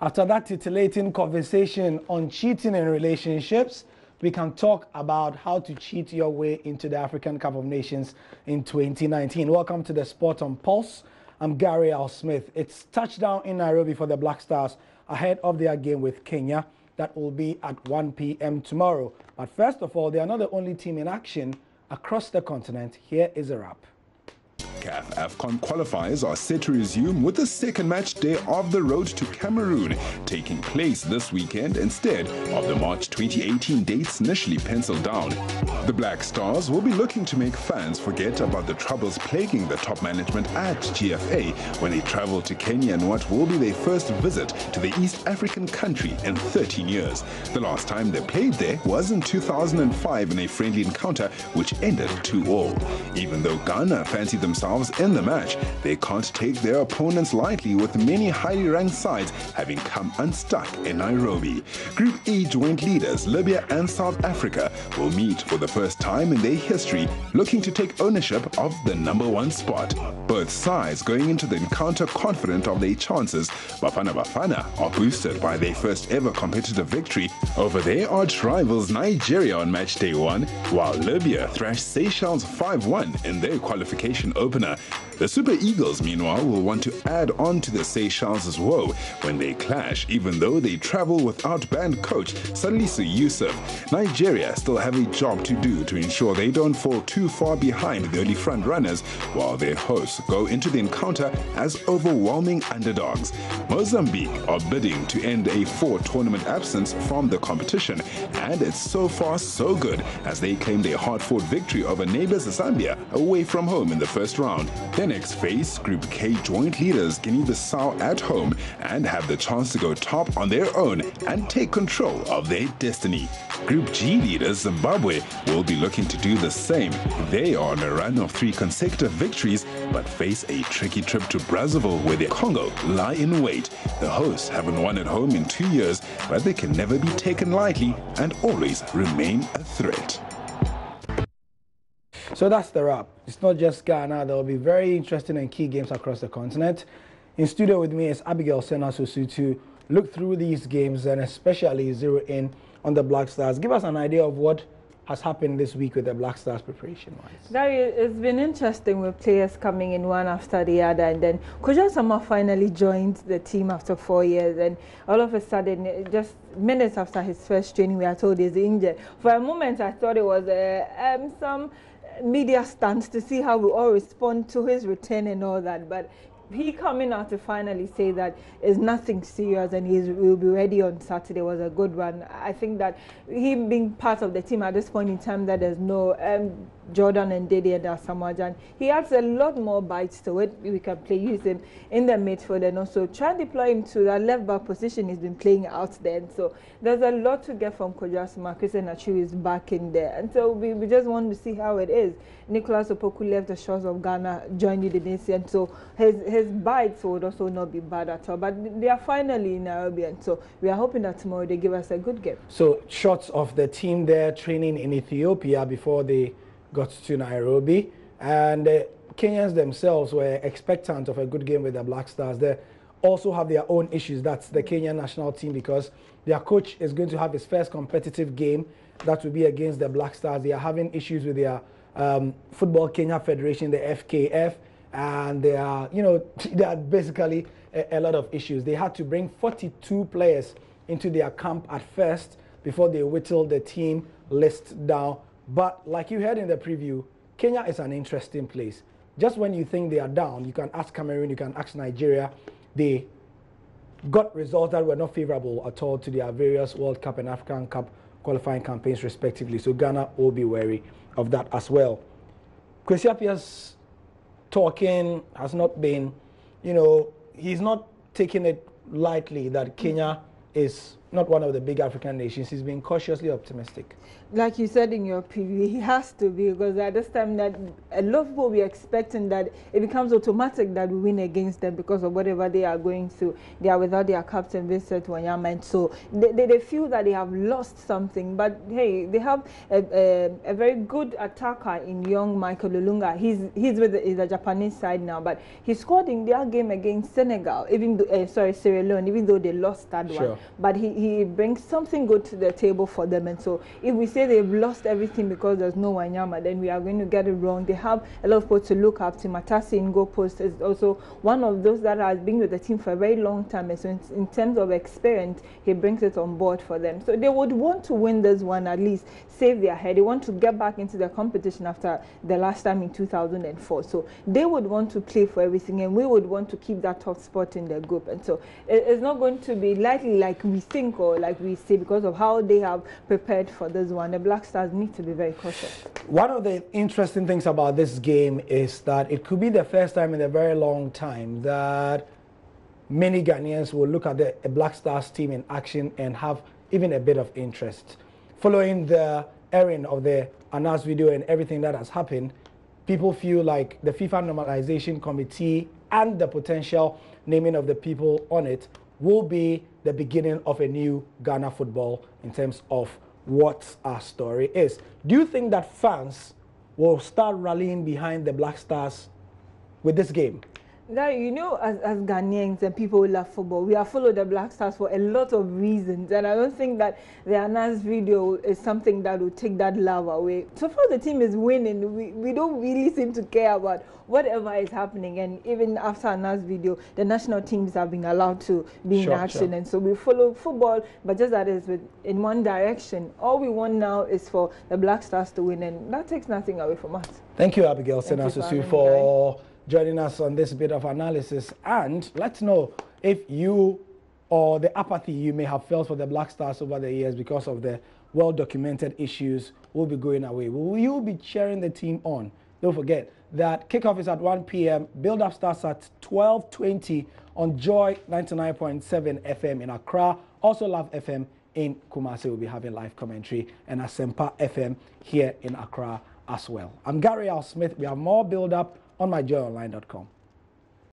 After that titillating conversation on cheating in relationships, we can talk about how to cheat your way into the African Cup of Nations in 2019. Welcome to the Sport on Pulse. I'm Gary Al Smith. It's touchdown in Nairobi for the Black Stars ahead of their game with Kenya. That will be at 1 p.m. tomorrow. But first of all, they are not the only team in action across the continent. Here is a wrap. CAF AFCON qualifiers are set to resume with the second match day of the road to Cameroon taking place this weekend instead of the March 2018 dates initially penciled down. The Black Stars will be looking to make fans forget about the troubles plaguing the top management at GFA when they travel to Kenya in what will be their first visit to the East African country in 13 years. The last time they played there was in 2005 in a friendly encounter which ended 2-2. Even though Ghana fancied themselves in the match, they can't take their opponents lightly, with many highly ranked sides having come unstuck in Nairobi. Group E joint leaders Libya and South Africa will meet for the first time in their history, looking to take ownership of the #1 spot. Both sides going into the encounter confident of their chances. Bafana Bafana are boosted by their first ever competitive victory over their arch rivals Nigeria on match day 1, while Libya thrashed Seychelles 5-1 in their qualification opener. The Super Eagles, meanwhile, will want to add on to the Seychelles' woe when they clash, even though they travel without band coach Salisu Yusuf. Nigeria still have a job to do to ensure they don't fall too far behind the early front runners, while their hosts go into the encounter as overwhelming underdogs. Mozambique are bidding to end a 4-tournament absence from the competition, and it's so far so good as they claim their hard-fought victory over neighbors Zambia away from home in the first round. They next face Group K joint leaders Guinea-Bissau at home and have the chance to go top on their own and take control of their destiny. Group G leaders Zimbabwe will be looking to do the same. They are on a run of 3 consecutive victories but face a tricky trip to Brazzaville where the Congo lie in wait. The hosts haven't won at home in 2 years, but they can never be taken lightly and always remain a threat. So that's the wrap. It's not just Ghana. There will be very interesting and key games across the continent. In studio with me is Abigail Senasosu to look through these games and especially zero in on the Black Stars. Give us an idea of what has happened this week with the Black Stars preparation-wise. Gary, it's been interesting with players coming in one after the other, and then Kojo Sama finally joined the team after 4 years, and all of a sudden, just minutes after his first training, we are told he's injured. For a moment, I thought it was some media stunts to see how we all respond to his return and all that, but he coming out to finally say that it's nothing serious and he will be ready on Saturday was a good one. I think that him being part of the team at this point in time, that there's no Jordan and Dede and Asamajan, he adds a lot more bites to it. We can use him in the midfield and also try and deploy him to that left back position he's been playing out there. And so there's a lot to get from Kojo Asama. Christian Achu is back in there, and so we just want to see how it is. Nicholas Opoku left the shores of Ghana, joined Udinese, and so his bites would also not be bad at all. But they are finally in Nairobi, and so we are hoping that tomorrow they give us a good game. So shots of the team there training in Ethiopia before they got to Nairobi, and Kenyans themselves were expectant of a good game with the Black Stars. They also have their own issues. That's the Kenyan national team, because their coach is going to have his first competitive game. That will be against the Black Stars. They are having issues with their Football Kenya Federation, the FKF, and they are, they are basically a lot of issues. They had to bring 42 players into their camp at first before they whittled the team list down. But like you heard in the preview, Kenya is an interesting place. Just when you think they are down, you can ask Cameroon, you can ask Nigeria. They got results that were not favorable at all to their various World Cup and African Cup qualifying campaigns respectively. So Ghana will be wary of that as well. Kwesi Appiah's talking has not been, he's not taking it lightly that Kenya is not one of the big African nations, he's been cautiously optimistic. Like you said in your preview, he has to be, because at this time that a lot of people were expecting that it becomes automatic that we win against them because of whatever they are going through. They are without their captain Vincent Wanyama, and so they feel that they have lost something. But hey, they have a very good attacker in young Michael Olunga. He's with the Japanese side now, but he scored in their game against Senegal, even though, Sierra Leone, even though they lost that one. But he brings something good to the table for them, and so if we say they've lost everything because there's no Wanyama, then we are going to get it wrong. They have a lot of people to look up to. Matasi in goal post is also one of those that has been with the team for a very long time, and so in terms of experience, he brings it on board for them. So they would want to win this one, at least save their head. They want to get back into the competition after the last time in 2004. So they would want to play for everything, and we would want to keep that top spot in the group. And so it's not going to be lightly like we think or like we say, because of how they have prepared for this one. The Black Stars need to be very cautious. One of the interesting things about this game is that it could be the first time in a very long time that many Ghanaians will look at the Black Stars team in action and have even a bit of interest. Following the airing of the announced video and everything that has happened, people feel like the FIFA Normalization Committee and the potential naming of the people on it will be the beginning of a new Ghana football in terms of what our story is. Do you think that fans will start rallying behind the Black Stars with this game? Now, you know, as Ghanaians and people who love football, we have followed the Black Stars for a lot of reasons, and I don't think that the announced video is something that will take that love away. So far, the team is winning. We don't really seem to care about whatever is happening, and even after announced video, the national teams have been allowed to be in action, and so we follow football, but just that is in one direction. All we want now is for the Black Stars to win, and that takes nothing away from us. Thank you, Abigail Senasusu, for joining us on this bit of analysis, and let's know if you or the apathy you may have felt for the Black Stars over the years because of the well-documented issues will be going away. Will you be cheering the team on? Don't forget that kickoff is at 1 p.m. Build-up starts at 12:20 on Joy 99.7 FM in Accra. Also Love FM in Kumasi will be having live commentary, and Asempa FM here in Accra as well. I'm Gary Al Smith. We have more build-up on myjoyonline.com.